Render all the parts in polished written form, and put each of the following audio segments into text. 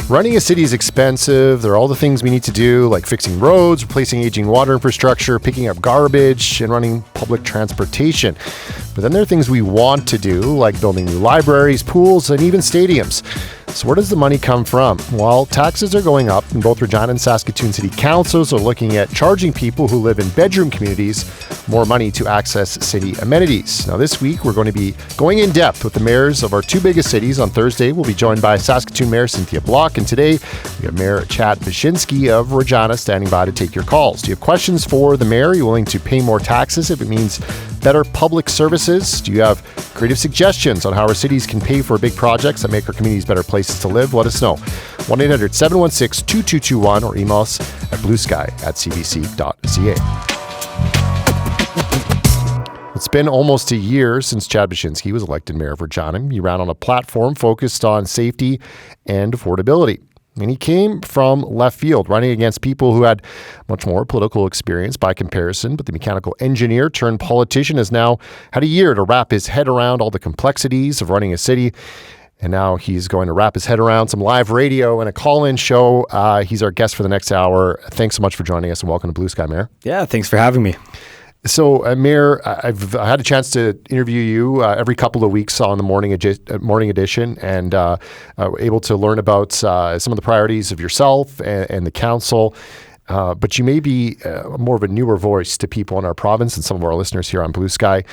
Running a city is expensive. There are all the things we need to do, like fixing roads, replacing aging water infrastructure, picking up garbage, and running public transportation. But then there are things we want to do, like building new libraries, pools, and even stadiums. So where does the money come from? Well, taxes are going up, and both Regina and Saskatoon City Councils are looking at charging people who live in bedroom communities more money to access city amenities. Now, this week, we're going to be going in depth with the mayors of our two biggest cities. On Thursday, we'll be joined by Saskatoon Mayor Cynthia Block, and today, we have Mayor Chad Bachynski of Regina standing by to take your calls. Do you have questions for the mayor? Are you willing to pay more taxes if it means better public services? Do you have creative suggestions on how our cities can pay for big projects that make our communities better places to live? Let us know. 1-800-716-2221 or email us at bluesky@cbc.ca. It's been almost a year since Chad Bachynski was elected Mayor of Regina. He ran on a platform focused on safety and affordability. And he came from left field, running against people who had much more political experience by comparison. But the mechanical engineer turned politician has now had a year to wrap his head around all the complexities of running a city. And now he's going to wrap his head around some live radio and a call-in show. He's our guest for the next hour. Thanks so much for joining us, and welcome to Blue Sky, Mayor. Yeah, thanks for having me. So, Mayor, I've had a chance to interview you every couple of weeks on the morning edition, and able to learn about some of the priorities of yourself and the council. But you may be more of a newer voice to people in our province and some of our listeners here on Blue Sky.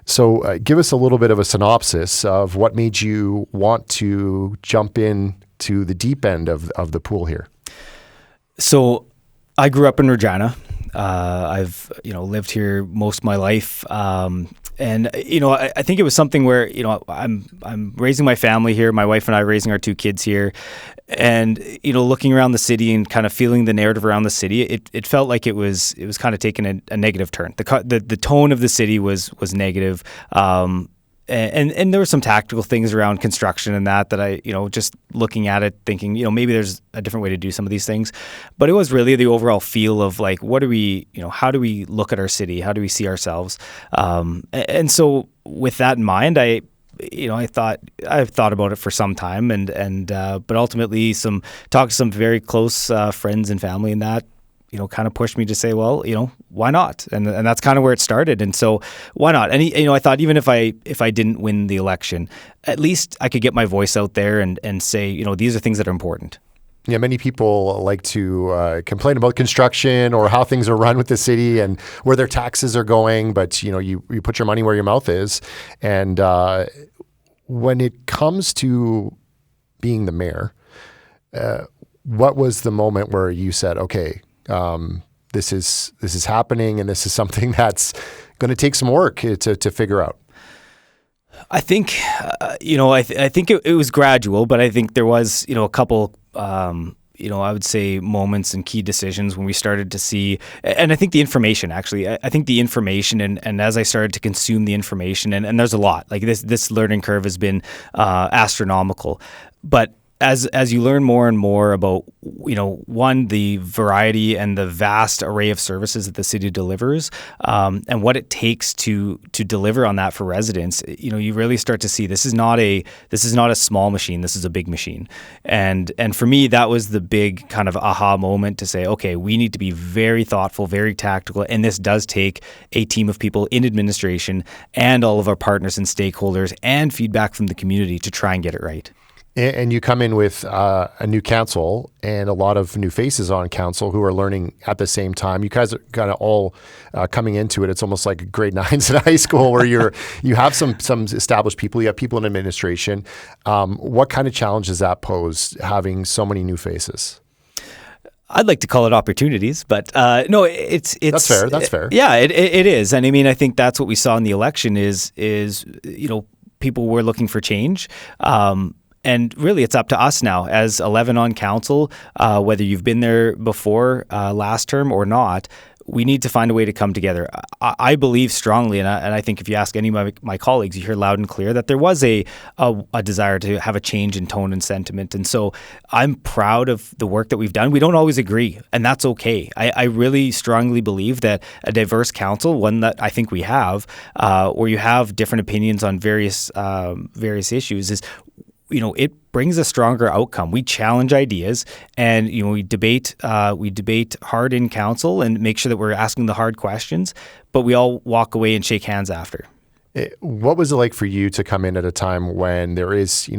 So, give us a little bit of a synopsis of what made you want to jump in to the deep end of the pool here. So, I grew up in Regina. I've lived here most of my life, and I think it was something where I'm raising my family here. My wife and I are raising our two kids here, and looking around the city and kind of feeling the narrative around the city, it felt like it was kind of taking a negative turn. The tone of the city was negative. And there were some tactical things around construction and that I, just looking at it, thinking, maybe there's a different way to do some of these things. But it was really the overall feel of like, what do we, how do we look at our city? How do we see ourselves? And so with that in mind, I've thought about it for some time, but ultimately talked to some very close friends and family and that, kind of pushed me to say, well, why not? And that's kind of where it started. And so why not? And, I thought even if I didn't win the election, at least I could get my voice out there and say, these are things that are important. Yeah, many people like to complain about construction or how things are run with the city and where their taxes are going. But, you put your money where your mouth is. And when it comes to being the mayor, what was the moment where you said, okay, this is happening, and this is something that's going to take some work to figure out? I think, I think it was gradual, but I think there was, a couple, I would say moments and key decisions when we started to see, and I think the information actually, I think the information and as I started to consume the information, and there's a lot, like this learning curve has been astronomical, but as you learn more and more about, one, the variety and the vast array of services that the city delivers, and what it takes to deliver on that for residents, you really start to see this is not a small machine. This is a big machine. And for me, that was the big kind of aha moment to say, okay, we need to be very thoughtful, very tactical. And this does take a team of people in administration and all of our partners and stakeholders and feedback from the community to try and get it right. And you come in with a new council and a lot of new faces on council who are learning at the same time. You guys are kind of all coming into it. It's almost like grade nines in high school where you have some established people, you have people in administration. What kind of challenge does that pose, having so many new faces? I'd like to call it opportunities, but no, it's that's fair. That's fair. Yeah, it is, and I mean, I think that's what we saw in the election is people were looking for change. And really, it's up to us now as 11 on council, whether you've been there before last term or not, we need to find a way to come together. I believe strongly, and I think if you ask any of my colleagues, you hear loud and clear that there was a desire to have a change in tone and sentiment. And so I'm proud of the work that we've done. We don't always agree, and that's okay. I really strongly believe that a diverse council, one that I think we have, where you have different opinions on various issues, is it brings a stronger outcome. We challenge ideas, and we debate hard in council and make sure that we're asking the hard questions, but we all walk away and shake hands after. What was it like for you to come in at a time when there is,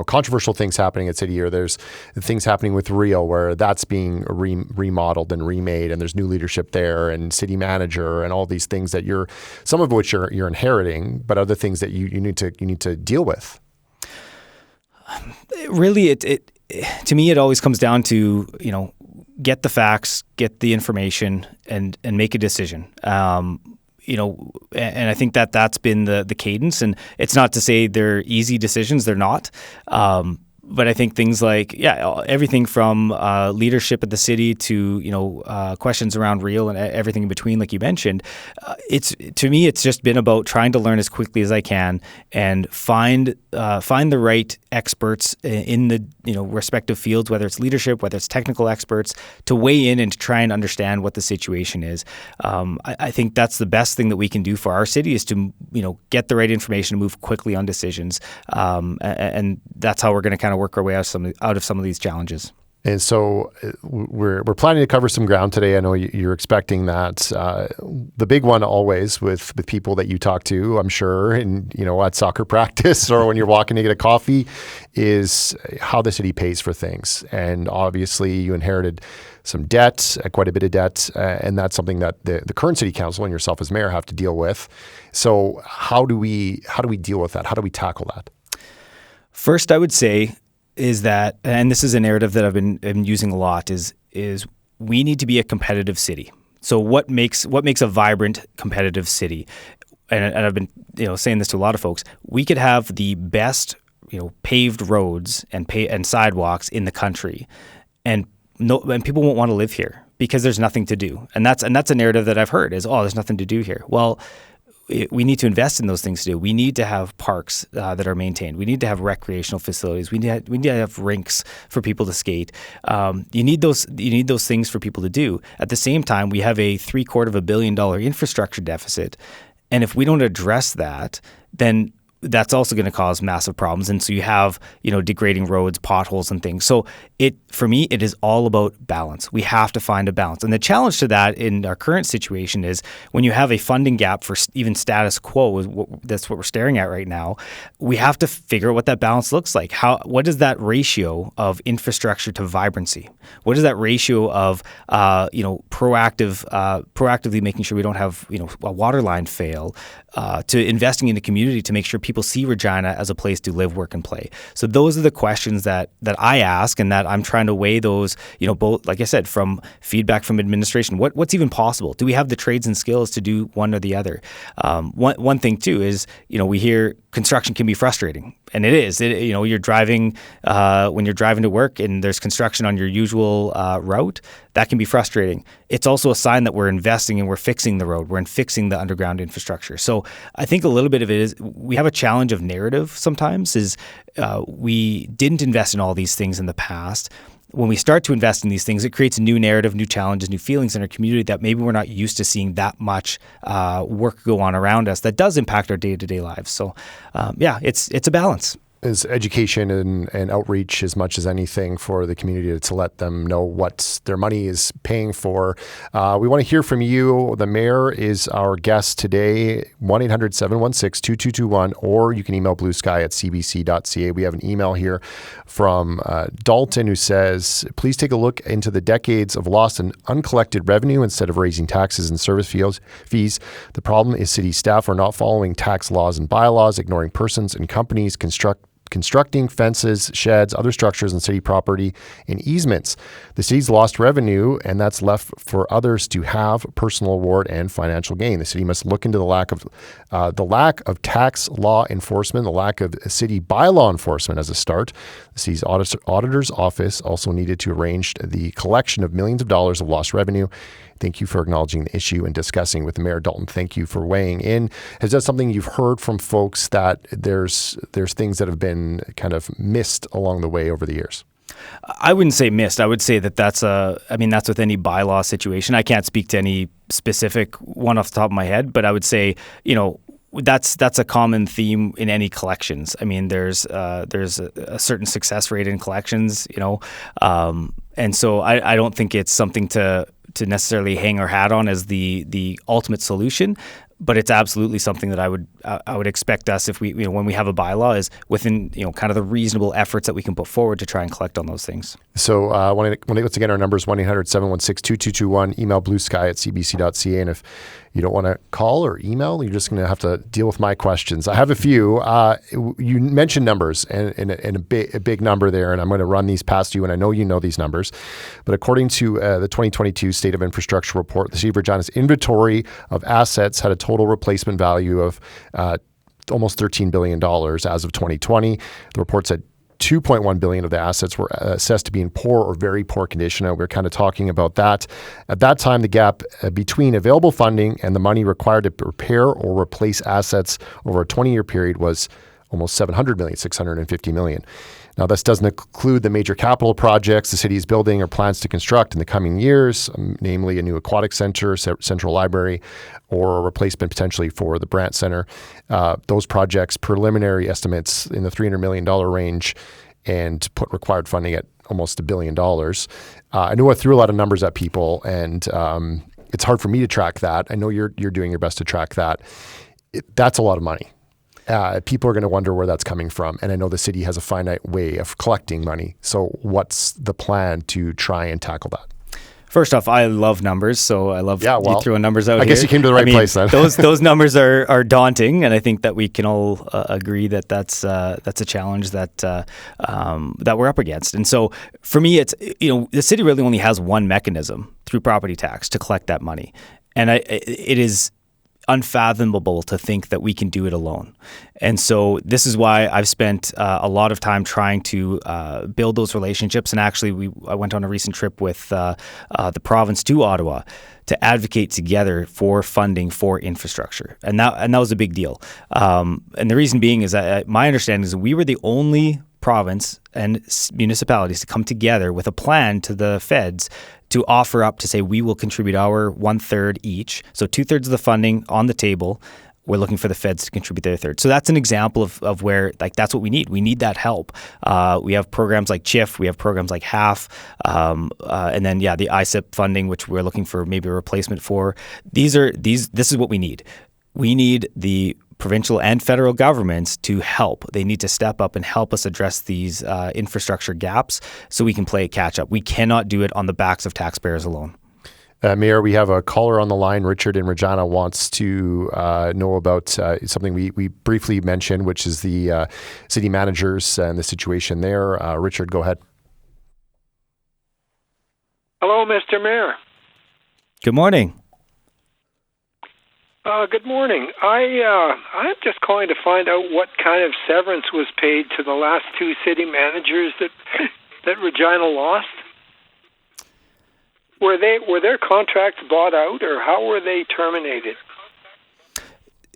controversial things happening at City, or there's things happening with Real where that's being remodeled and remade, and there's new leadership there and city manager and all these things that some of which you're inheriting, but other things that you need to deal with? Really, it to me, it always comes down to, get the facts, get the information, and make a decision. And I think that's been the cadence. And it's not to say they're easy decisions; they're not. But I think things like, everything from leadership at the city to, questions around Real and everything in between, like you mentioned, to me, it's just been about trying to learn as quickly as I can and find the right experts in the, respective fields, whether it's leadership, whether it's technical experts, to weigh in and to try and understand what the situation is. I think that's the best thing that we can do for our city, is to, get the right information and move quickly on decisions. And that's how we're going to kind of work our way out of some of these challenges. And so we're planning to cover some ground today. I know you're expecting that. The big one always with people that you talk to, I'm sure, and at soccer practice or when you're walking to get a coffee, is how the city pays for things. And obviously you inherited some debt, quite a bit of debt, and that's something that the current city council and yourself as mayor have to deal with. So how do we deal with that? How do we tackle that? First, I would say is that, and this is a narrative that I've been using a lot, is we need to be a competitive city. So what makes a vibrant, competitive city? And I've been saying this to a lot of folks. We could have the best paved roads and sidewalks in the country, and people won't want to live here because there's nothing to do. And that's a narrative that I've heard is, there's nothing to do here. Well, we need to invest in those things to do. We need to have parks that are maintained. We need to have recreational facilities. We need to have rinks for people to skate. You need those things for people to do. At the same time, we have a $750 million infrastructure deficit, and if we don't address that, then that's also going to cause massive problems. And so you have, degrading roads, potholes and things. So for me, it is all about balance. We have to find a balance. And the challenge to that in our current situation is when you have a funding gap for even status quo, that's what we're staring at right now, we have to figure out what that balance looks like. What is that ratio of infrastructure to vibrancy? What is that ratio of, proactively making sure we don't have, a water line fail, to investing in the community to make sure people see Regina as a place to live, work, and play. So those are the questions that I ask, and that I'm trying to weigh those, both, like I said, from feedback from administration. What's even possible? Do we have the trades and skills to do one or the other? One thing too is, we hear construction can be frustrating, and it is. You're driving when you're driving to work and there's construction on your usual route. That can be frustrating. It's also a sign that we're investing and we're fixing the road. We're fixing the underground infrastructure. So I think a little bit of it is we have a challenge of narrative sometimes. We didn't invest in all these things in the past. When we start to invest in these things, it creates a new narrative, new challenges, new feelings in our community that maybe we're not used to seeing that much work go on around us that does impact our day-to-day lives. So, it's a balance. Is education and outreach as much as anything for the community to let them know what their money is paying for. We want to hear from you. The mayor is our guest today, 1-800-716-2221, or you can email bluesky@cbc.ca. We have an email here from Dalton who says, please take a look into the decades of lost and uncollected revenue instead of raising taxes and service fees. The problem is city staff are not following tax laws and bylaws, ignoring persons and companies constructing fences, sheds, other structures on city property and easements. The city's lost revenue, and that's left for others to have personal reward and financial gain. The city must look into the lack of tax law enforcement, the lack of city bylaw enforcement as a start. The city's auditor's office also needed to arrange the collection of millions of dollars of lost revenue. Thank you for acknowledging the issue and discussing with Mayor Dalton. Thank you for weighing in. Is that something you've heard from folks, that there's things that have been kind of missed along the way over the years? I wouldn't say missed. I would say that's with any bylaw situation. I can't speak to any specific one off the top of my head, but I would say, that's a common theme in any collections. I mean, there's a certain success rate in collections, and so I don't think it's something to necessarily hang our hat on as the ultimate solution. But it's absolutely something that I would expect us, if we, when we have a bylaw, is within, kind of the reasonable efforts that we can put forward to try and collect on those things. So let's again, our number is 1-800-716-2221, email bluesky@cbc.ca. And if you don't want to call or email, you're just going to have to deal with my questions. I have a few. You mentioned numbers and a big number there, and I'm going to run these past you, and I know you know these numbers. But according to the 2022 State of Infrastructure Report, the City of Regina's inventory of assets had a total replacement value of almost $13 billion as of 2020. The report said $2.1 billion of the assets were assessed to be in poor or very poor condition. And we're kind of talking about that. At that time, the gap between available funding and the money required to repair or replace assets over a 20-year period was almost $700 million, $650 million. Now, this doesn't include the major capital projects the city is building or plans to construct in the coming years, namely a new aquatic center, central library, or a replacement potentially for the Brandt Center. Those projects, preliminary estimates in the $300 million range, and put required funding at almost $1 billion. I know I threw a lot of numbers at people, and it's hard for me to track that. I know you're doing your best to track that. That's a lot of money. People are going to wonder where that's coming from. And I know the city has a finite way of collecting money. So what's the plan to try and tackle that? First off, I love numbers, so I love you throwing numbers out here. I guess you came to the right place then. those numbers are daunting, and I think that we can all agree that that's a challenge that we're up against. And so for me, it's, the city really only has one mechanism through property tax to collect that money. And it is unfathomable to think that we can do it alone. And so this is why I've spent a lot of time trying to build those relationships. And actually, I went on a recent trip with the province to Ottawa to advocate together for funding for infrastructure. And that was a big deal. And the reason being is that my understanding is that we were the only province and municipalities to come together with a plan to the feds to offer up to say we will contribute our 1/3 each. So 2/3 of the funding on the table. We're looking for the feds to contribute their 1/3. So that's an example of where, that's what we need. We need that help. We have programs like CHIF. We have programs like HAF. And then, the ISIP funding, which we're looking for maybe a replacement for. This is what we need. We need the provincial and federal governments to help. They need to step up and help us address these infrastructure gaps so we can play catch up. We cannot do it on the backs of taxpayers alone. Mayor, we have a caller on the line. Richard in Regina wants to know about something we briefly mentioned, which is the city managers and the situation there. Richard, go ahead. Hello, Mr. Mayor. Good morning. Good morning. I'm just calling to find out what kind of severance was paid to the last two city managers that Regina lost. Were their contracts bought out, or how were they terminated?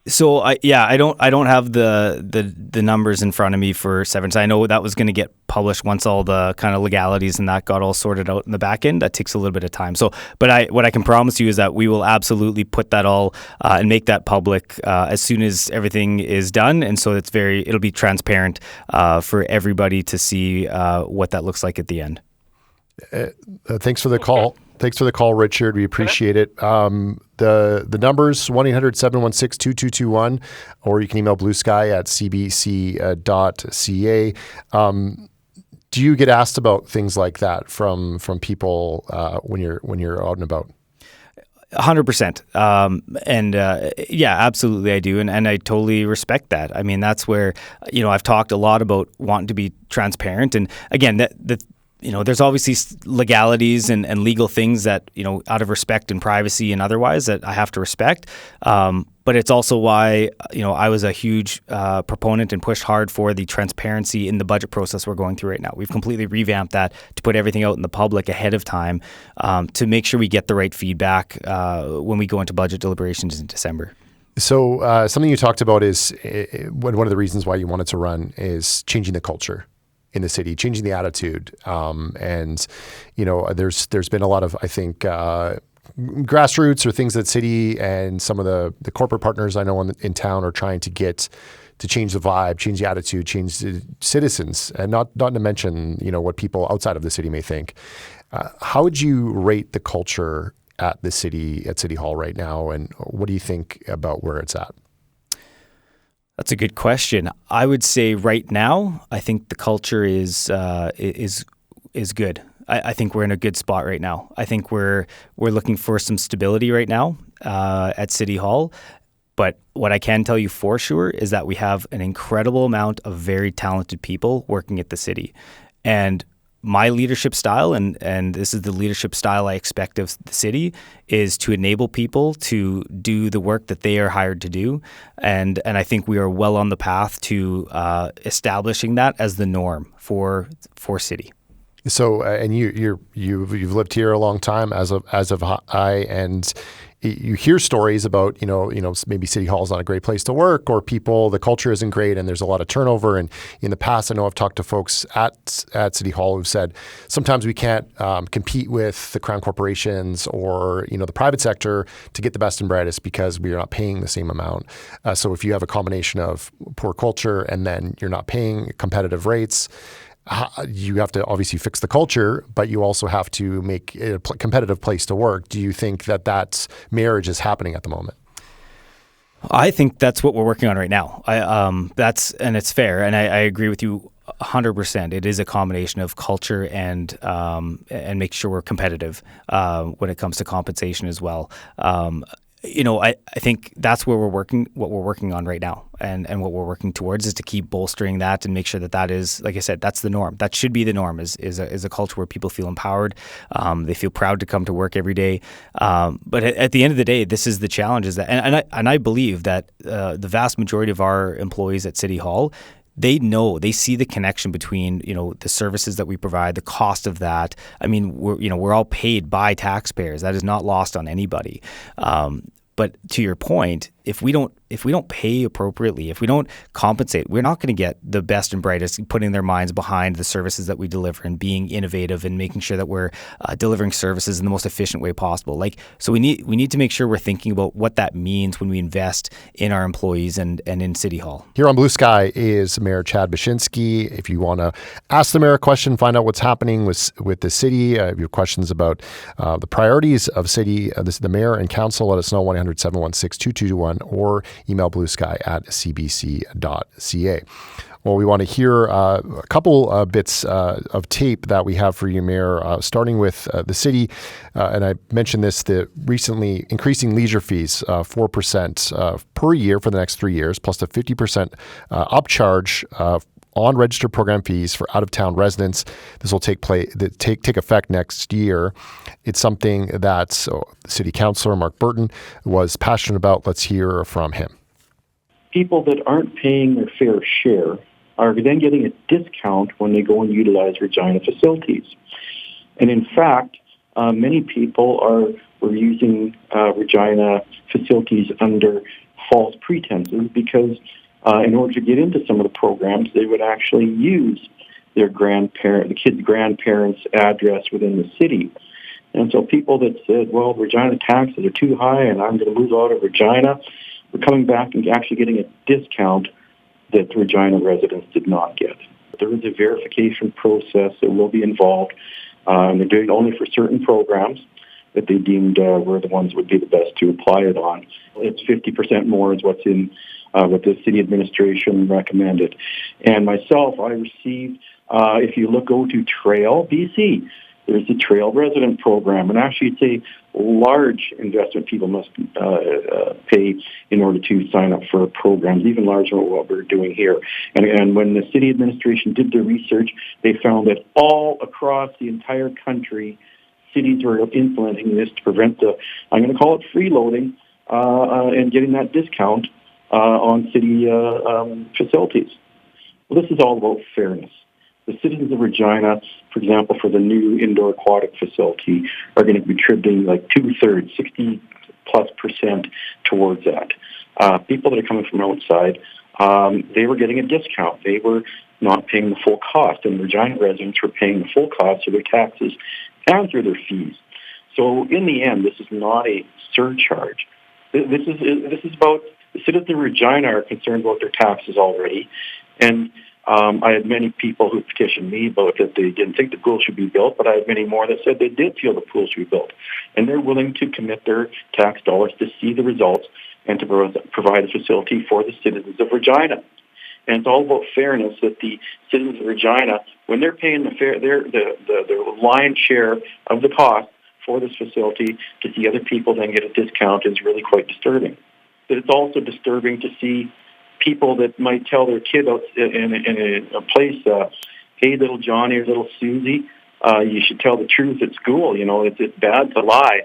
So I don't have the numbers in front of me for severance. I know that was going to get published once all the kind of legalities and that got all sorted out in the back end. That takes a little bit of time. So, but what I can promise you is that we will absolutely put that all and make that public as soon as everything is done. And so it'll be transparent for everybody to see what that looks like at the end. Thanks for the call. Thanks for the call, Richard. We appreciate it. The numbers, 1-800-716-2221, or you can email bluesky@cbc.ca. Do you get asked about things like that from people when you're out and about? 100%. Absolutely I do. And I totally respect that. I mean, that's where, I've talked a lot about wanting to be transparent. And again, there's obviously legalities and legal things that, out of respect and privacy and otherwise that I have to respect. But it's also why, I was a huge proponent and pushed hard for the transparency in the budget process we're going through right now. We've completely revamped that to put everything out in the public ahead of time to make sure we get the right feedback when we go into budget deliberations in December. So something you talked about is one of the reasons why you wanted to run is changing the culture in the city, changing the attitude. There's been a lot of, I think, grassroots or things that city and some of the corporate partners I know in town are trying to get to change the vibe, change the attitude, change the citizens, and not to mention, what people outside of the city may think. How would you rate the culture at City Hall right now, and what do you think about where it's at? That's a good question. I would say right now, I think the culture is good. I think we're in a good spot right now. I think we're looking for some stability right now at City Hall. But what I can tell you for sure is that we have an incredible amount of very talented people working at the city. And my leadership style, and this is the leadership style I expect of the city, is to enable people to do the work that they are hired to do. And I think we are well on the path to establishing that as the norm for city. So, and you've lived here a long time, as of I, and you hear stories about, maybe City Hall is not a great place to work, or the culture isn't great and there's a lot of turnover. And in the past, I know I've talked to folks at City Hall who've said sometimes we can't compete with the crown corporations or, the private sector to get the best and brightest because we are not paying the same amount. So if you have a combination of poor culture and then you're not paying competitive rates, you have to obviously fix the culture, but you also have to make it a competitive place to work. Do you think that marriage is happening at the moment? I think that's what we're working on right now. And it's fair, and I agree with you 100%. It is a combination of culture and make sure we're competitive when it comes to compensation as well. I think that's where what we're working on right now, and what we're working towards is to keep bolstering that and make sure that is, like I said, that's the norm. That should be the norm, is a culture where people feel empowered. They feel proud to come to work every day. But at the end of the day, this is the challenge, is that, and I believe that the vast majority of our employees at City Hall, they see the connection between, the services that we provide, the cost of that. I mean, we're all paid by taxpayers. That is not lost on anybody. But to your point, if we don't pay appropriately, if we don't compensate, we're not going to get the best and brightest putting their minds behind the services that we deliver and being innovative and making sure that we're delivering services in the most efficient way possible. So we need to make sure we're thinking about what that means when we invest in our employees and in City Hall. Here on Blue Sky is Mayor Chad Bachynski. If you want to ask the mayor a question, find out what's happening with the city, if you have questions about the priorities of city, the mayor and council, let us know, 1-800-716-2221, or email bluesky@cbc.ca. Well, we want to hear a couple bits of tape that we have for you, Mayor, starting with the city. And I mentioned this, the recently increasing leisure fees, 4% per year for the next 3 years, plus the 50% upcharge on registered program fees for out-of-town residents. This will take effect next year. It's something that City Councillor Mark Burton was passionate about. Let's hear from him. People that aren't paying their fair share are then getting a discount when they go and utilize Regina facilities. And in fact, many people were using Regina facilities under false pretenses because in order to get into some of the programs, they would actually use the kid's grandparents' address within the city. And so people that said, well, Regina taxes are too high and I'm going to move out of Regina, were coming back and actually getting a discount that the Regina residents did not get. There is a verification process that will be involved, and they're doing it only for certain programs that they deemed were the ones that would be the best to apply it on. It's 50% more is what's in what the city administration recommended. And myself, I received, if you go to Trail BC, there's the Trail Resident Program, and actually it's a large investment people must pay in order to sign up for programs, even larger than what we're doing here. And when the city administration did their research, they found that all across the entire country, cities were implementing this to prevent I'm going to call it freeloading, and getting that discount on city facilities. Well, this is all about fairness. The citizens of Regina, for example, for the new indoor aquatic facility, are going to be contributing 2/3, 60+% towards that. People that are coming from outside, they were getting a discount. They were not paying the full cost, and Regina residents were paying the full cost of their taxes and through their fees. So in the end, this is not a surcharge. This is about the citizens of Regina are concerned about their taxes already, and I had many people who petitioned me about that they didn't think the pool should be built, but I had many more that said they did feel the pool should be built, and they're willing to commit their tax dollars to see the results and to provide a facility for the citizens of Regina. And it's all about fairness that the citizens of Regina, when they're paying the lion's share of the cost for this facility, to see other people then get a discount is really quite disturbing. But it's also disturbing to see people that might tell their kid out in a place, hey, little Johnny or little Susie, you should tell the truth at school. You know, it's bad to lie.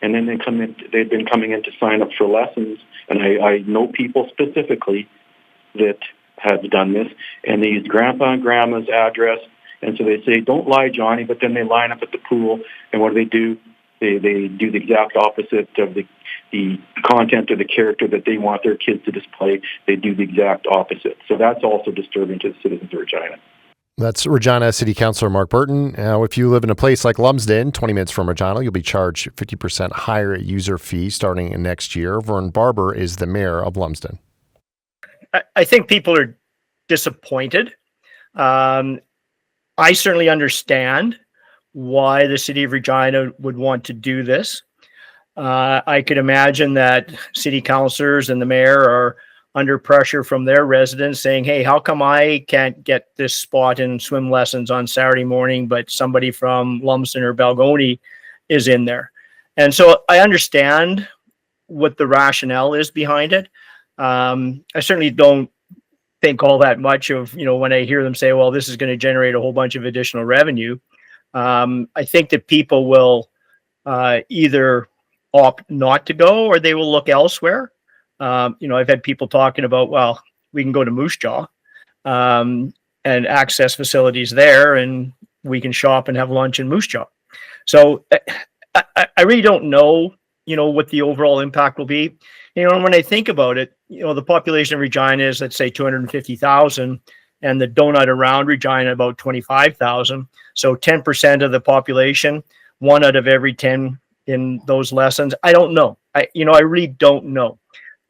And then they've been coming in to sign up for lessons. And I know people specifically that have done this, and they use grandpa and grandma's address. And so they say, don't lie, Johnny, but then they line up at the pool, and what do? They do the exact opposite of the content or the character that they want their kids to display. They do the exact opposite. So that's also disturbing to the citizens of Regina. That's Regina City Councillor Mark Burton. Now, if you live in a place like Lumsden, 20 minutes from Regina, you'll be charged 50% higher user fee starting in next year. Vern Barber is the mayor of Lumsden. I think people are disappointed. I certainly understand why the City of Regina would want to do this. I could imagine that city councillors and the mayor are under pressure from their residents saying, hey, how come I can't get this spot in swim lessons on Saturday morning, but somebody from Lumsden or Balgony is in there? And so I understand what the rationale is behind it. I certainly don't think all that much of, when I hear them say, well, this is going to generate a whole bunch of additional revenue. I think that people will either opt not to go or they will look elsewhere. I've had people talking about, well, we can go to Moose Jaw and access facilities there, and we can shop and have lunch in Moose Jaw. So I really don't know, what the overall impact will be. When I think about it, the population of Regina is, let's say, 250,000, and the donut around Regina about 25,000. So 10% of the population, 1 out of every 10 in those lessons. I don't know. I really don't know.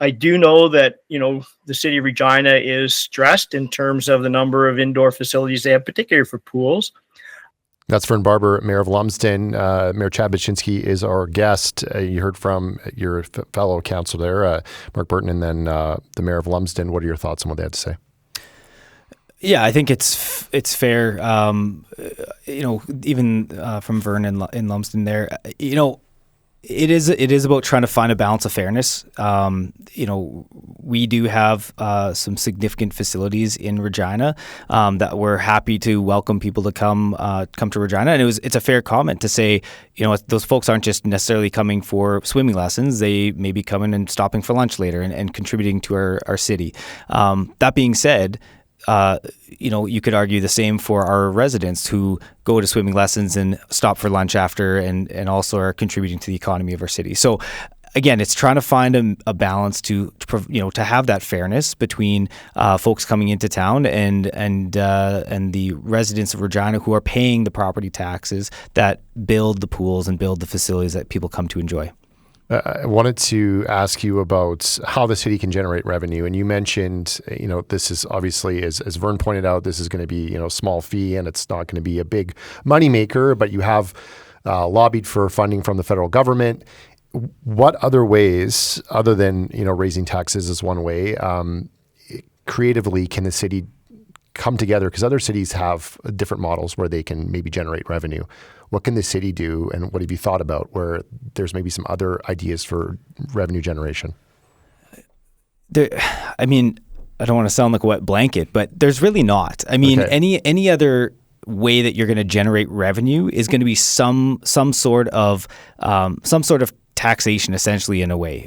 I do know that, the city of Regina is stressed in terms of the number of indoor facilities they have, particularly for pools. That's Vern Barber, Mayor of Lumsden. Mayor Chad Bachynski is our guest. You heard from your fellow councillor there, Mark Burton, and then the Mayor of Lumsden. What are your thoughts on what they had to say? Yeah, I think it's fair. Even from Vern in Lumsden there, it is about trying to find a balance of fairness. We do have some significant facilities in Regina that we're happy to welcome people to come to Regina. And it's a fair comment to say, those folks aren't just necessarily coming for swimming lessons. They may be coming and stopping for lunch later and contributing to our city. That being said, you could argue the same for our residents who go to swimming lessons and stop for lunch after and also are contributing to the economy of our city. So again, it's trying to find a balance to have that fairness between folks coming into town and the residents of Regina who are paying the property taxes that build the pools and build the facilities that people come to enjoy. I wanted to ask you about how the city can generate revenue. And you mentioned, this is obviously, as Vern pointed out, this is going to be, a small fee and it's not going to be a big moneymaker, but you have lobbied for funding from the federal government. What other ways, other than, raising taxes is one way, creatively can the city come together? Because other cities have different models where they can maybe generate revenue. What can the city do, and what have you thought about where there's maybe some other ideas for revenue generation? I don't want to sound like a wet blanket, but there's really not. Okay. Any other way that you're going to generate revenue is going to be some sort of taxation, essentially, in a way.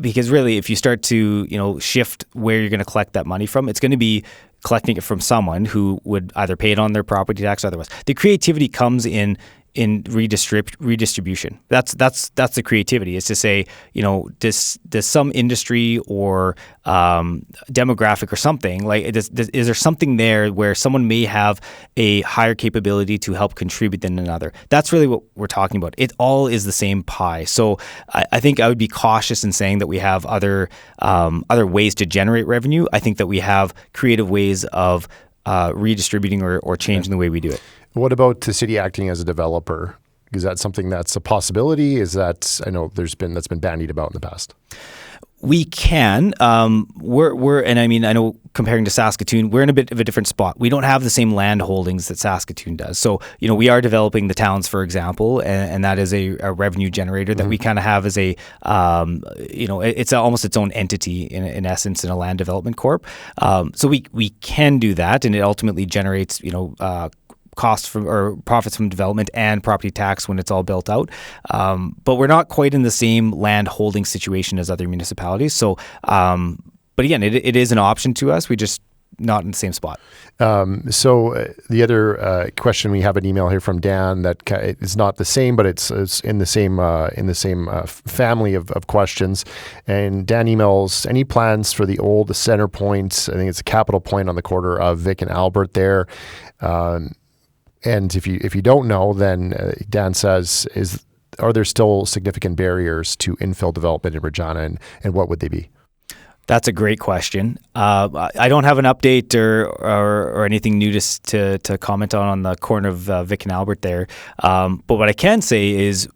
Because really, if you start to shift where you're going to collect that money from, it's going to be collecting it from someone who would either pay it on their property tax or otherwise. The creativity comes in redistribution. That's the creativity, is to say, does some industry or demographic or something, like is there something there where someone may have a higher capability to help contribute than another? That's really what we're talking about. It all is the same pie. So I think I would be cautious in saying that we have other ways to generate revenue. I think that we have creative ways of redistributing or changing the way we do it. What about the city acting as a developer? Is that something that's a possibility? I know that's been bandied about in the past. We can. I know comparing to Saskatoon, we're in a bit of a different spot. We don't have the same land holdings that Saskatoon does. So, we are developing the towns, for example, and that is a revenue generator that we kind of have as a, it's almost its own entity in essence in a land development corp. So we can do that, and it ultimately generates, costs from or profits from development and property tax when it's all built out. But we're not quite in the same land holding situation as other municipalities. So, but again, it is an option to us. We just not in the same spot. So the other question, we have an email here from Dan that is not the same, but it's in the same family of questions. And Dan emails, any plans for the old center point? I think it's a capital point on the corner of Vic and Albert there. And if you don't know, then Dan says, are there still significant barriers to infill development in Regina, and what would they be? That's a great question. I don't have an update or anything new to comment on the corner of Vic and Albert there. But what I can say is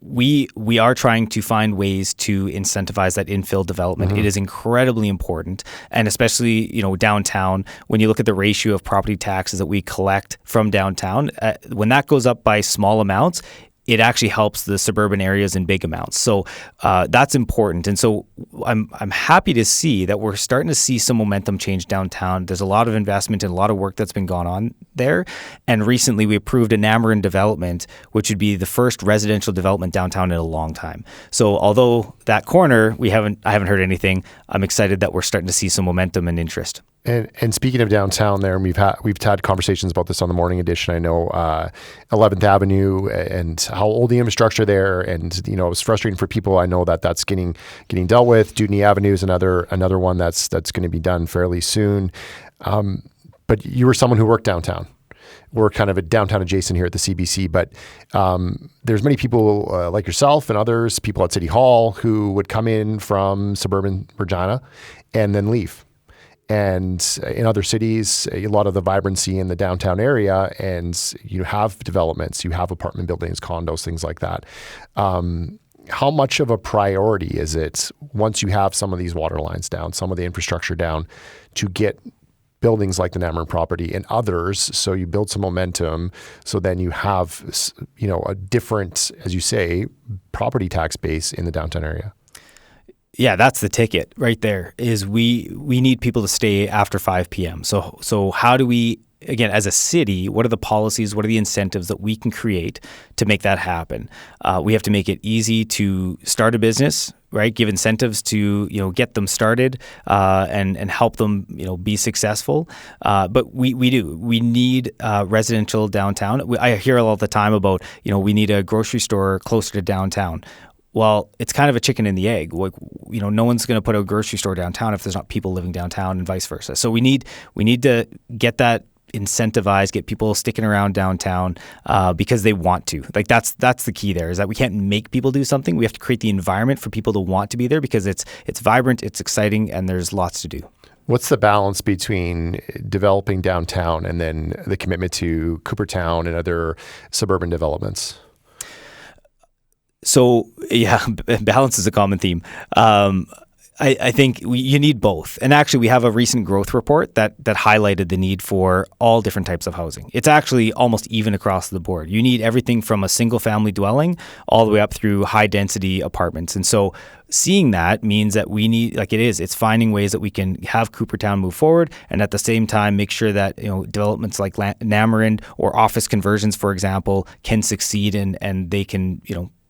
we are trying to find ways to incentivize that infill development. Mm-hmm. It is incredibly important, and especially downtown. When you look at the ratio of property taxes that we collect from downtown, when that goes up by small amounts, it actually helps the suburban areas in big amounts. So that's important. And so I'm happy to see that we're starting to see some momentum change downtown. There's a lot of investment and a lot of work that's been gone on there. And recently we approved a Namarin development, which would be the first residential development downtown in a long time. So although that corner, I haven't heard anything, I'm excited that we're starting to see some momentum and interest. And speaking of downtown there, and we've had conversations about this on the morning edition. I know 11th Avenue and how old the infrastructure there, and it's frustrating for people. I know that's getting dealt with. Dudney Avenue is another one that's going to be done fairly soon. But you were someone who worked downtown. We're kind of a downtown adjacent here at the CBC, but there's many people like yourself and others, people at City Hall, who would come in from suburban Regina and then leave. And in other cities, a lot of the vibrancy in the downtown area, and you have developments, you have apartment buildings, condos, things like that. How much of a priority is it once you have some of these water lines down, some of the infrastructure down, to get buildings like the Namarin property and others, so you build some momentum, so then you have a different, as you say, property tax base in the downtown area? Yeah, that's the ticket right there, is we need people to stay after 5 p.m. So how do we, again, as a city, what are the policies, what are the incentives that we can create to make that happen? We have to make it easy to start a business, right? Give incentives to, get them started and help them, be successful. But we need residential downtown. I hear all the time about, we need a grocery store closer to downtown. Well, it's kind of a chicken and the egg. Like, no one's going to put a grocery store downtown if there's not people living downtown, and vice versa. So we need to get that incentivized, get people sticking around downtown because they want to. Like that's the key there, is that we can't make people do something. We have to create the environment for people to want to be there because it's vibrant, it's exciting, and there's lots to do. What's the balance between developing downtown and then the commitment to Coopertown and other suburban developments? So yeah, balance is a common theme. I think you need both. And actually, we have a recent growth report that highlighted the need for all different types of housing. It's actually almost even across the board. You need everything from a single family dwelling all the way up through high density apartments. And so seeing that means that we need, it's finding ways that we can have Coopertown move forward, and at the same time make sure that developments like Namarin or office conversions, for example, can succeed and they can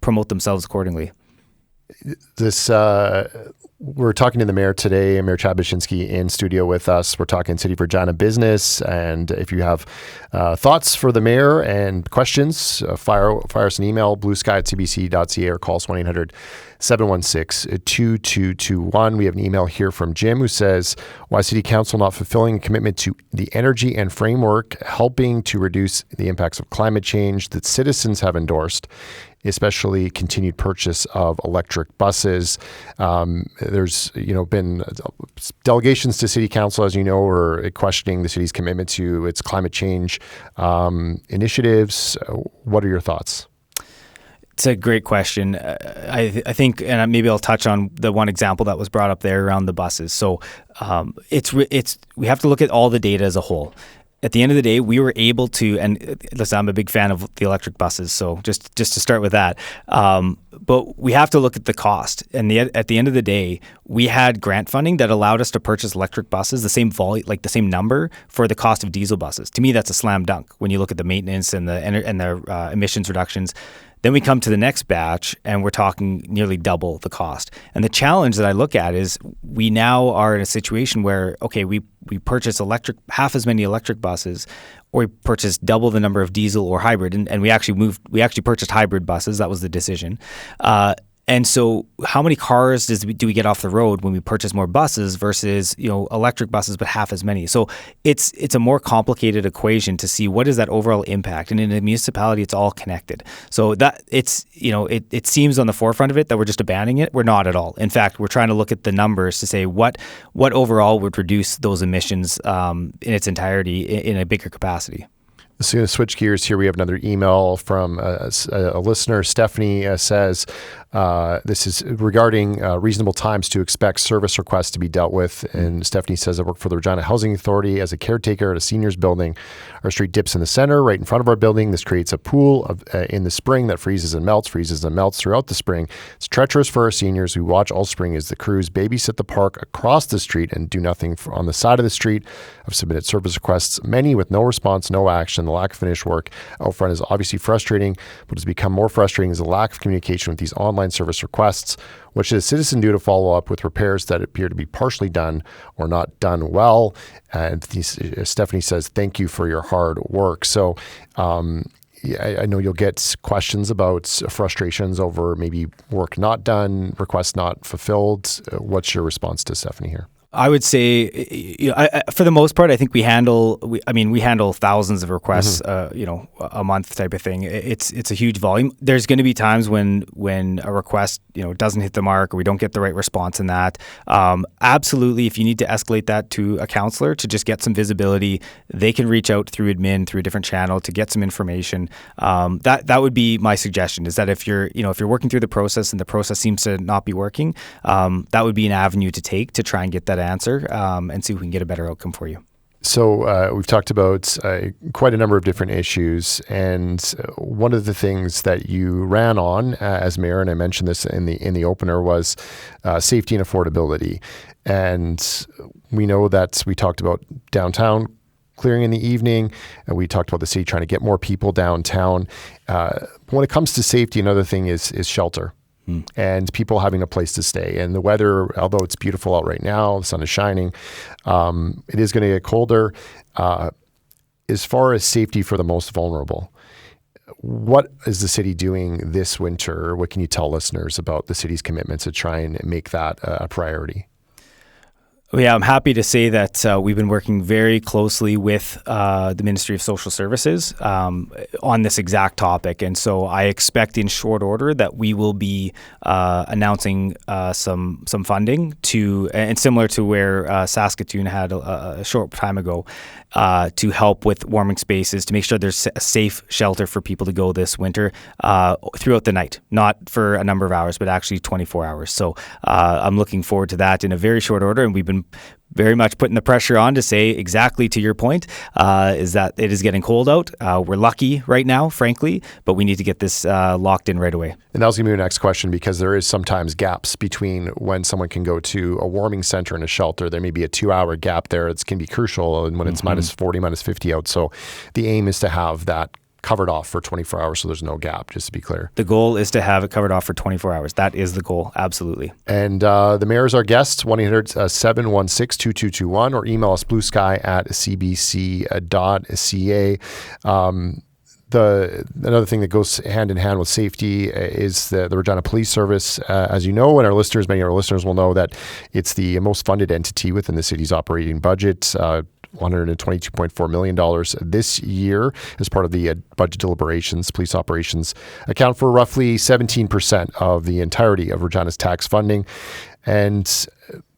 promote themselves accordingly. This We're talking to the mayor today, Mayor Chad Bachynski, in studio with us. We're talking City of Regina business. And if you have thoughts for the mayor and questions, fire us an email, bluesky@cbc.ca, or call us 1-800-716-2221. We have an email here from Jim who says, why is City Council not fulfilling a commitment to the energy and framework helping to reduce the impacts of climate change that citizens have endorsed, especially continued purchase of electric buses? There's been delegations to City Council, as you know, are questioning the city's commitment to its climate change initiatives. What are your thoughts? It's a great question. I think, and maybe I'll touch on the one example that was brought up there around the buses. So we have to look at all the data as a whole. At the end of the day, we were able to, and listen, I'm a big fan of the electric buses, so just to start with that. But we have to look at the cost. And at the end of the day, we had grant funding that allowed us to purchase electric buses, the same volume, like the same number, for the cost of diesel buses. To me, that's a slam dunk when you look at the maintenance and the emissions reductions. Then we come to the next batch and we're talking nearly double the cost. And the challenge that I look at is we now are in a situation where, okay, we purchase half as many electric buses, or we purchase double the number of diesel or hybrid. And we actually purchased hybrid buses. That was the decision. And so how many cars do we get off the road when we purchase more buses versus, electric buses, but half as many? So it's a more complicated equation to see what is that overall impact. And in a municipality, it's all connected. So that it seems on the forefront of it that we're just abandoning it. We're not at all. In fact, we're trying to look at the numbers to say what overall would reduce those emissions in its entirety in a bigger capacity. So going to switch gears here. We have another email from a listener. Stephanie says, this is regarding reasonable times to expect service requests to be dealt with. And Stephanie says, I work for the Regina Housing Authority as a caretaker at a seniors building. Our street dips in the center right in front of our building. This creates a pool in the spring that freezes and melts throughout the spring. It's treacherous for our seniors. We watch all spring as the crews babysit the park across the street and do nothing on the side of the street. I've submitted service requests, many with no response, no action. The lack of finished work out front is obviously frustrating. What has become more frustrating is the lack of communication with these online service requests. What should a citizen do to follow up with repairs that appear to be partially done or not done well? And Stephanie says, thank you for your hard work. So I know you'll get questions about frustrations over maybe work not done, requests not fulfilled. What's your response to Stephanie here? I would say, for the most part, I think we handle thousands of requests, a month type of thing. It's a huge volume. There's going to be times when a request, doesn't hit the mark or we don't get the right response in that. Absolutely, if you need to escalate that to a counselor to just get some visibility, they can reach out through admin, through a different channel to get some information. That would be my suggestion, is that if you're working through the process and the process seems to not be working, that would be an avenue to take to try and get that answer and see if we can get a better outcome for you. So we've talked about quite a number of different issues, and one of the things that you ran on as mayor, and I mentioned this in the opener, was safety and affordability. And we know that we talked about downtown clearing in the evening, and we talked about the city trying to get more people downtown. When it comes to safety, another thing is shelter. And people having a place to stay. And the weather, although it's beautiful out right now, the sun is shining, it is going to get colder. As far as safety for the most vulnerable, what is the city doing this winter? What can you tell listeners about the city's commitment to try and make that a priority? Yeah, I'm happy to say that we've been working very closely with the Ministry of Social Services on this exact topic. And so I expect in short order that we will be announcing some funding and similar to where Saskatchewan had a short time ago, to help with warming spaces, to make sure there's a safe shelter for people to go this winter throughout the night, not for a number of hours, but actually 24 hours. So I'm looking forward to that in a very short order. And we've been very much putting the pressure on to say exactly to your point, is that it is getting cold out. We're lucky right now, frankly, but we need to get this locked in right away. And that was going to be my next question, because there is sometimes gaps between when someone can go to a warming center and a shelter. There may be a 2-hour gap there. It can be crucial, and when it's minus 40, minus 50 out. So the aim is to have that covered off for 24 hours so there's no gap, just to be clear. The goal is to have it covered off for 24 hours. That is the goal, absolutely. And the mayor is our guest, 1-800-716-2221, or email us bluesky@cbc.ca. Another thing that goes hand in hand with safety is the Regina Police Service. As you know, and many of our listeners will know that it's the most funded entity within the city's operating budget. $122.4 million this year as part of the budget deliberations. Police operations account for roughly 17% of the entirety of Regina's tax funding. And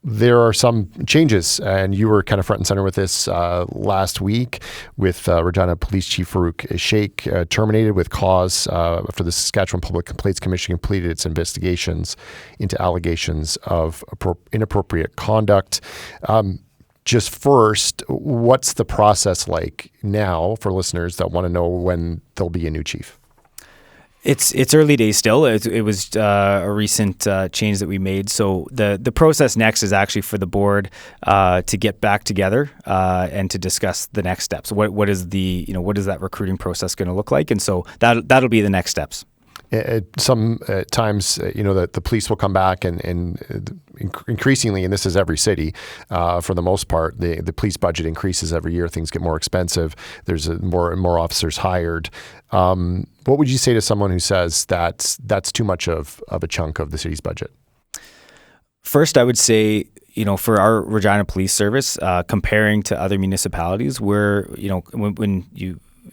there are some changes, and you were kind of front and center with this last week with Regina Police Chief Farouk Sheikh terminated with cause after the Saskatchewan Public Complaints Commission completed its investigations into allegations of inappropriate conduct. Just first, what's the process like now for listeners that want to know when there'll be a new chief? It's early days still. It was a recent change that we made. So the process next is actually for the board to get back together and to discuss the next steps. What is that recruiting process going to look like? And so that'll be the next steps. Sometimes, the police will come back and increasingly, and this is every city, for the most part, the police budget increases every year. Things get more expensive. There's more and more officers hired. What would you say to someone who says that's too much of a chunk of the city's budget? First, I would say, for our Regina Police Service, comparing to other municipalities, when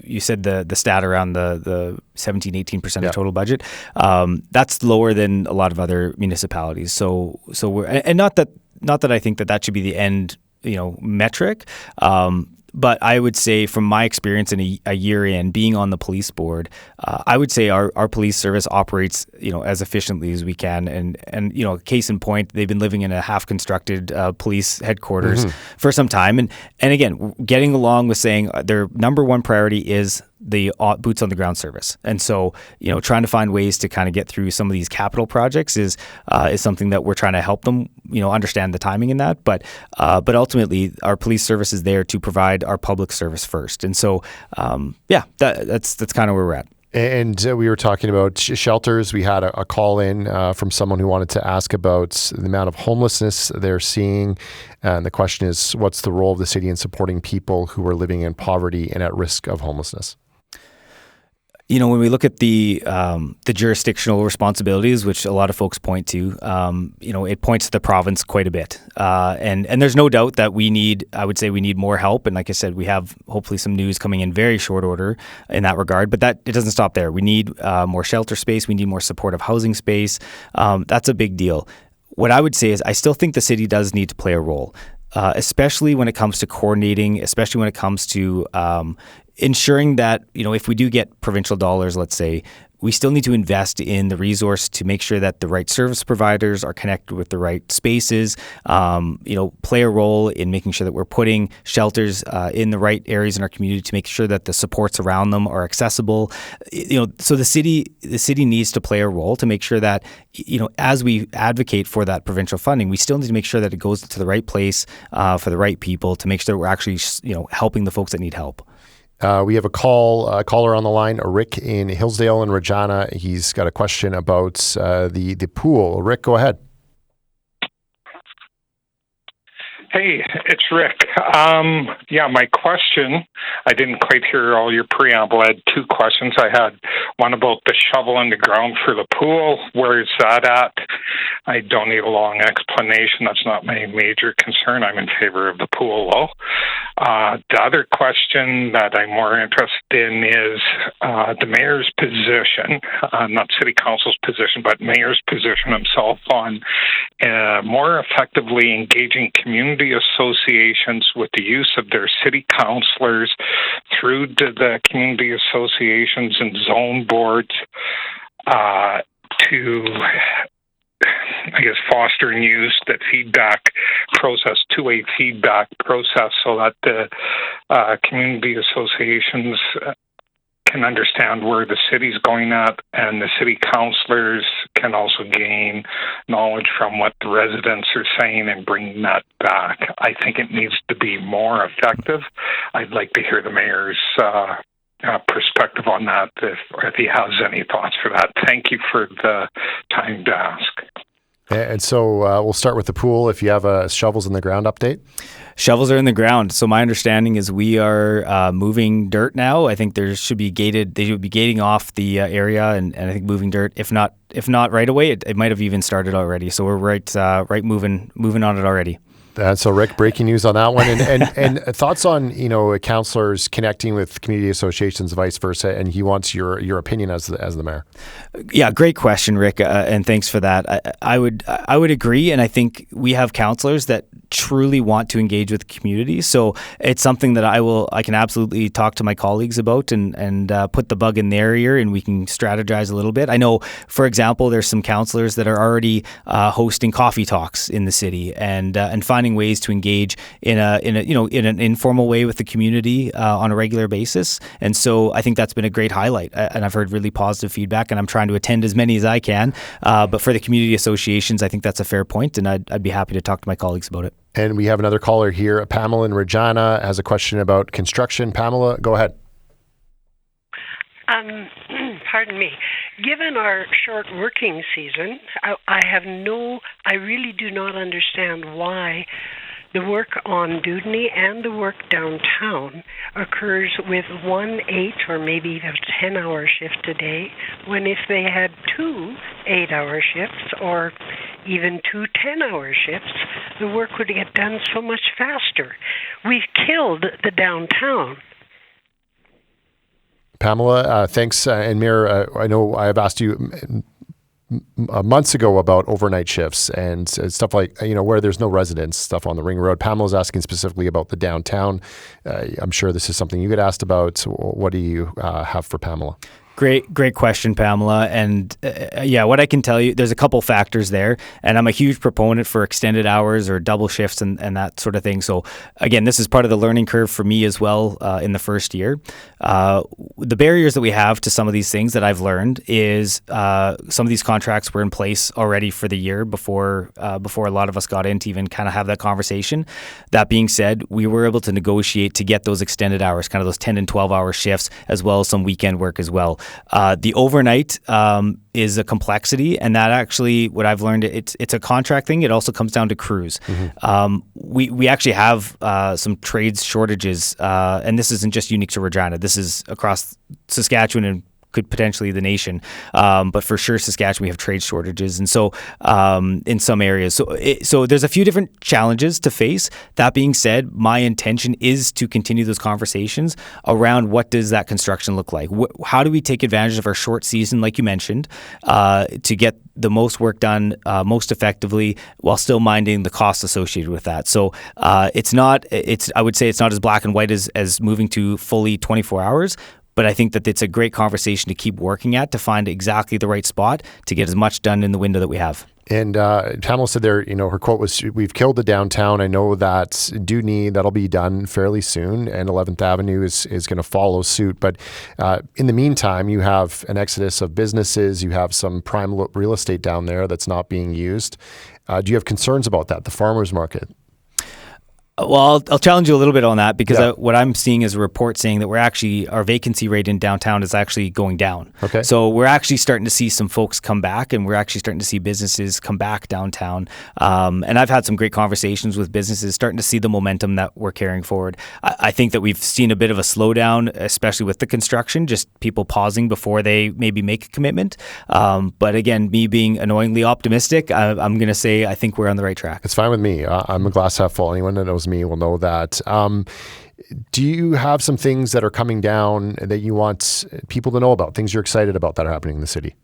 you said the stat around the 17-18% of total budget. That's lower than a lot of other municipalities. So we're, and not that I think that should be the end metric. But I would say from my experience in a year in being on the police board, I would say our police service operates, as efficiently as we can. And case in point, they've been living in a half-constructed police headquarters for some time. And again, getting along with saying their number one priority is the boots on the ground service. And so, trying to find ways to kind of get through some of these capital projects is something that we're trying to help them, understand the timing in that. But ultimately, our police service is there to provide our public service first. And so, that's kind of where we're at. And we were talking about shelters. We had a call in from someone who wanted to ask about the amount of homelessness they're seeing. And the question is, what's the role of the city in supporting people who are living in poverty and at risk of homelessness? When we look at the jurisdictional responsibilities, which a lot of folks point to, it points to the province quite a bit. And there's no doubt that I would say we need more help. And like I said, we have hopefully some news coming in very short order in that regard. But it doesn't stop there. We need more shelter space. We need more supportive housing space. That's a big deal. What I would say is I still think the city does need to play a role, especially when it comes to coordinating, especially when it comes to ensuring that, if we do get provincial dollars, let's say, we still need to invest in the resource to make sure that the right service providers are connected with the right spaces, play a role in making sure that we're putting shelters in the right areas in our community to make sure that the supports around them are accessible. So the city needs to play a role to make sure that, as we advocate for that provincial funding, we still need to make sure that it goes to the right place for the right people to make sure that we're actually, helping the folks that need help. We have a caller on the line, Rick in Hillsdale and Regina. He's got a question about the pool. Rick, go ahead. Hey, it's Rick. My question, I didn't quite hear all your preamble. I had two questions. I had one about the shovel in the ground for the pool. Where is that at? I don't need a long explanation. That's not my major concern. I'm in favor of the pool, though. The other question that I'm more interested in is the mayor's position, not city council's position, but mayor's position himself on more effectively engaging community associations with the use of their city councilors through to the community associations and zone boards to, I guess, foster and use that feedback process, two-way feedback process, so that the community associations can understand where the city's going at, and the city councilors can also gain knowledge from what the residents are saying and bring that back. I think it needs to be more effective. I'd like to hear the mayor's perspective on that, if he has any thoughts for that. Thank you for the time to ask. And so we'll start with the pool. If you have a shovels in the ground update. Shovels are in the ground. So my understanding is we are moving dirt now. I think there should be they should be gating off the area and I think moving dirt. If not right away, it might have even started already. So we're right moving on it already. So Rick, breaking news on that one, and thoughts on councillors connecting with community associations, vice versa, and he wants your opinion as the mayor. Yeah, great question, Rick, and thanks for that. I would agree, and I think we have councillors that truly want to engage with the community. So it's something that I can absolutely talk to my colleagues about and put the bug in their ear, and we can strategize a little bit. I know, for example, there's some councillors that are already hosting coffee talks in the city and finding ways to engage in an informal way with the community on a regular basis. And so I think that's been a great highlight, and I've heard really positive feedback, and I'm trying to attend as many as I can. But for the community associations, I think that's a fair point, and I'd be happy to talk to my colleagues about it. And we have another caller here. Pamela in Regina has a question about construction. Pamela, go ahead. Pardon me. Given our short working season, I really do not understand why the work on Dudney and the work downtown occurs with 1 8 or maybe even 10-hour shift a day, when if they had 2 8-hour shifts or even 2 10-hour shifts, the work would get done so much faster. We've killed the downtown. Pamela, thanks. And Mayor, I know I have asked you months ago about overnight shifts and stuff like, where there's no residents, stuff on the Ring Road. Pamela's asking specifically about the downtown. I'm sure this is something you get asked about. So what do you have for Pamela? Great question, Pamela. And what I can tell you, there's a couple factors there. And I'm a huge proponent for extended hours or double shifts and that sort of thing. So again, this is part of the learning curve for me as well in the first year. The barriers that we have to some of these things that I've learned is some of these contracts were in place already for the year before a lot of us got in to even kind of have that conversation. That being said, we were able to negotiate to get those extended hours, kind of those 10 and 12-hour shifts, as well as some weekend work as well. The overnight is a complexity, and that actually, what I've learned, it's a contract thing. It also comes down to crews. Mm-hmm. We actually have some trades shortages, and this isn't just unique to Regina. This is across Saskatchewan and could potentially the nation, but for sure Saskatchewan we have trade shortages, and so in some areas, so there's a few different challenges to face. That being said, my intention is to continue those conversations around what does that construction look like. How do we take advantage of our short season, like you mentioned, to get the most work done most effectively while still minding the costs associated with that. So I would say it's not as black and white as moving to fully 24 hours. But I think that it's a great conversation to keep working at to find exactly the right spot to get as much done in the window that we have. And Pamela said there, her quote was, "We've killed the downtown." I know that Dudney, that'll be done fairly soon, and 11th Avenue is going to follow suit. But in the meantime, you have an exodus of businesses. You have some prime real estate down there that's not being used. Do you have concerns about that, the farmers market? Well, I'll challenge you a little bit on that because what I'm seeing is a report saying that our vacancy rate in downtown is actually going down. Okay. So we're actually starting to see some folks come back, and we're actually starting to see businesses come back downtown. And I've had some great conversations with businesses starting to see the momentum that we're carrying forward. I think that we've seen a bit of a slowdown, especially with the construction, just people pausing before they maybe make a commitment. But again, me being annoyingly optimistic, I'm going to say I think we're on the right track. It's fine with me. I'm a glass half full. Anyone that knows me will know that. Do you have some things that are coming down that you want people to know about, things you're excited about that are happening in the city?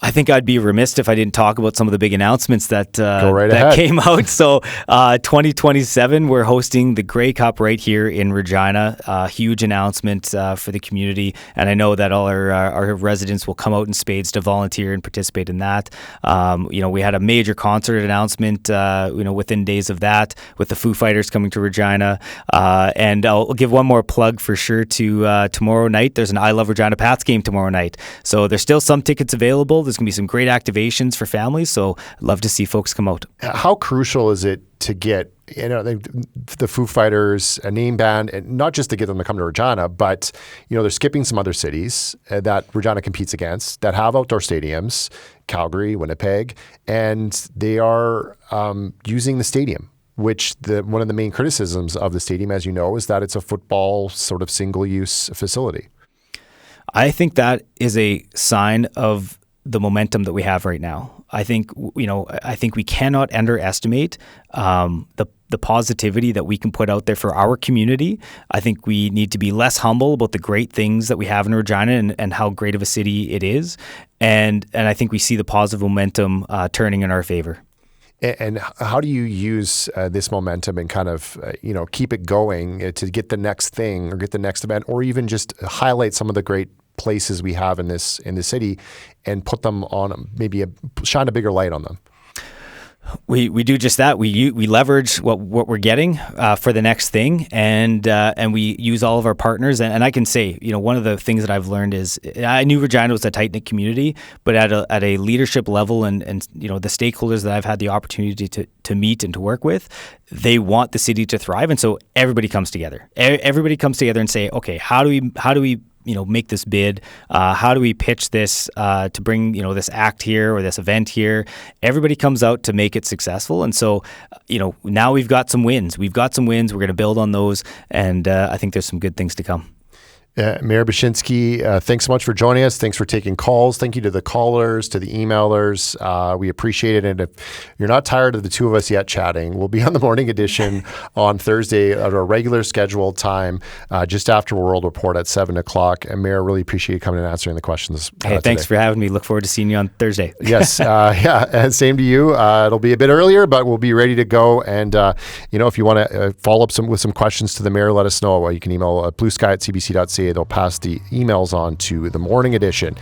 I think I'd be remiss if I didn't talk about some of the big announcements that ahead. Came out. So 2027, we're hosting the Grey Cup right here in Regina. Huge announcement for the community. And I know that all our residents will come out in spades to volunteer and participate in that. We had a major concert announcement, within days of that, with the Foo Fighters coming to Regina. And I'll give one more plug for sure to tomorrow night. There's an I Love Regina Pats game tomorrow night. So there's still some tickets available. There's going to be some great activations for families, so I'd love to see folks come out. How crucial is it to get the Foo Fighters, a name band, and not just to get them to come to Regina, but they're skipping some other cities that Regina competes against that have outdoor stadiums, Calgary, Winnipeg, and they are using the stadium. Which one of the main criticisms of the stadium, as you know, is that it's a football sort of single-use facility. I think that is a sign of the momentum that we have right now. I think we cannot underestimate the positivity that we can put out there for our community. I think we need to be less humble about the great things that we have in Regina and how great of a city it is. And I think we see the positive momentum turning in our favor. And how do you use this momentum and kind of, keep it going to get the next thing or get the next event, or even just highlight some of the great places we have in the city and put them on, shine a bigger light on them? We do just that. We leverage what we're getting for the next thing, and we use all of our partners. And I can say, one of the things that I've learned is I knew Regina was a tight knit community, but at a leadership level, and the stakeholders that I've had the opportunity to meet and to work with, they want the city to thrive, and so everybody comes together. Everybody comes together and say, okay, how do we make this bid? How do we pitch this to bring, this act here or this event here? Everybody comes out to make it successful. And so, now we've got some wins. We're going to build on those. And I think there's some good things to come. Mayor Bachynski, thanks so much for joining us. Thanks for taking calls. Thank you to the callers, to the emailers. We appreciate it. And if you're not tired of the two of us yet chatting, we'll be on the morning edition on Thursday at our regular scheduled time, just after World Report at 7 o'clock. And Mayor, really appreciate you coming and answering the questions. Hey, thanks for having me. Look forward to seeing you on Thursday. Yes. And same to you. It'll be a bit earlier, but we'll be ready to go. And, if you want to follow up with some questions to the mayor, let us know. You can email bluesky@cbc.ca. They'll pass the emails on to the morning edition.